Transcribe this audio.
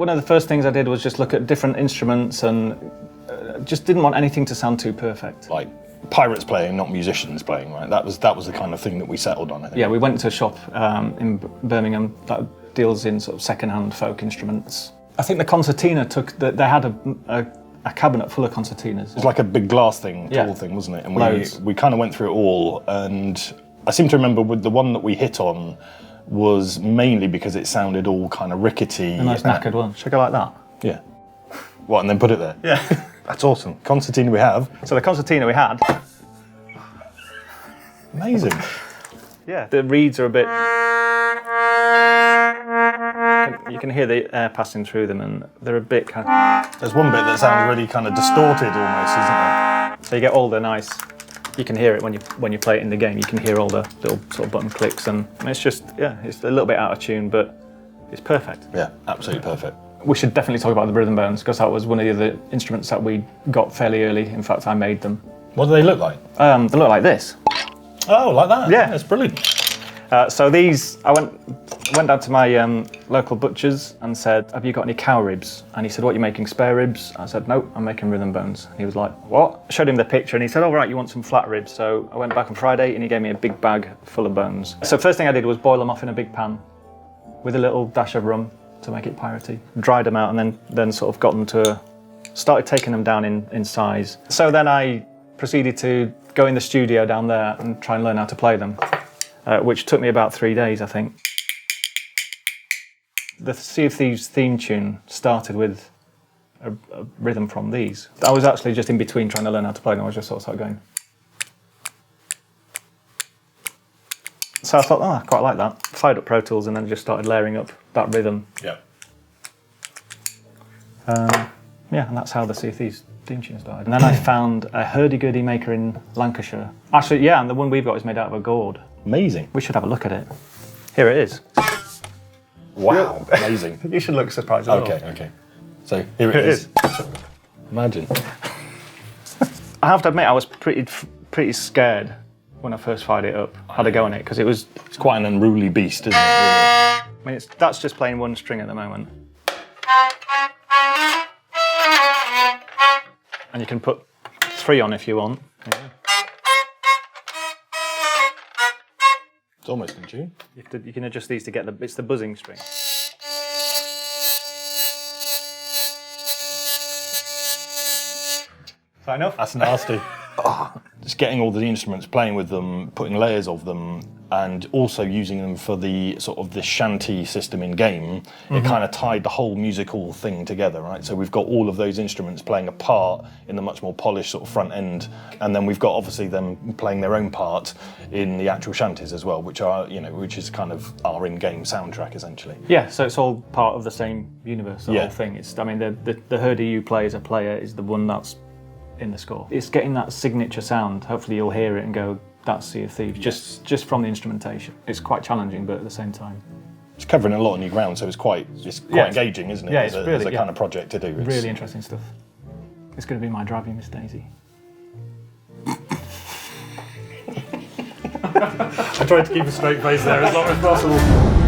One of the first things I did was just look at different instruments and just didn't want anything to sound too perfect. Like pirates playing, not musicians playing, right? That was the kind of thing that we settled on, I think. Yeah, we went to a shop in Birmingham that deals in sort of second-hand folk instruments. I think the concertina they had a cabinet full of concertinas. It was like a big glass thing, tall thing, wasn't it? And we kind of went through it all, and I seem to remember with the one that we hit on was mainly because it sounded all kind of rickety. A nice knackered one. Should I go like that? Yeah. What, and then put it there? Yeah. That's awesome. Concertina we have. So the concertina we had. Amazing. Yeah. The reeds are a bit... You can hear the air passing through them, and they're a bit kind of... There's one bit that sounds really kind of distorted almost, isn't there? So you get all the nice... You can hear it when you play it in the game. You can hear all the little sort of button clicks, and it's just, it's a little bit out of tune, but it's perfect. Yeah, absolutely perfect. We should definitely talk about the rhythm bones, because that was one of the other instruments that we got fairly early. In fact, I made them. What do they look like? They look like this. Oh, like that? Yeah. That's brilliant. So these, I went down to my local butcher's and said, have you got any cow ribs? And he said, what, are you making spare ribs? I said, no, I'm making rhythm bones. He was like, what? I showed him the picture and he said, oh right, you want some flat ribs. So I went back on Friday and he gave me a big bag full of bones. So first thing I did was boil them off in a big pan with a little dash of rum to make it piratey. Dried them out and then sort of got them started taking them down in size. So then I proceeded to go in the studio down there and try and learn how to play them. Which took me about 3 days, I think. The Sea of Thieves theme tune started with a rhythm from these. I was actually just in between trying to learn how to play them. I was just sort of started going. So I thought, I quite like that. Fired up Pro Tools and then just started layering up that rhythm. Yeah. Yeah, and that's how the Sea of Thieves theme tune started. And then I found a hurdy-gurdy maker in Lancashire. Actually, yeah, and the one we've got is made out of a gourd. Amazing. We should have a look at it. Here it is. Wow, amazing. You should look surprised. Okay. So here it is. Imagine. I have to admit, I was pretty scared when I first fired it up. Had a go on it because it's quite an unruly beast, isn't it? Really? I mean, that's just playing one string at the moment. And you can put 3 on if you want. Yeah. It's almost in tune. You can adjust these to get it's the buzzing string. Fair enough. That's nasty. Just getting all the instruments, playing with them, putting layers of them, and also using them for the sort of the shanty system in game. It kind of tied the whole musical thing together, right? So we've got all of those instruments playing a part in the much more polished sort of front end, and then we've got obviously them playing their own part in the actual shanties as well, which is kind of our in-game soundtrack essentially. Yeah, so it's all part of the same universe. The whole thing. The hurdy you play as a player is the one that's in the score. It's getting that signature sound. Hopefully you'll hear it and go, that's Sea of Thieves, just from the instrumentation. It's quite challenging, but at the same time. It's covering a lot of new ground, so it's quite engaging, isn't it? Yeah, it's really, a kind of project to do. It's really interesting stuff. It's going to be my Drive You Miss Daisy. I tried to keep a straight face there as long as possible.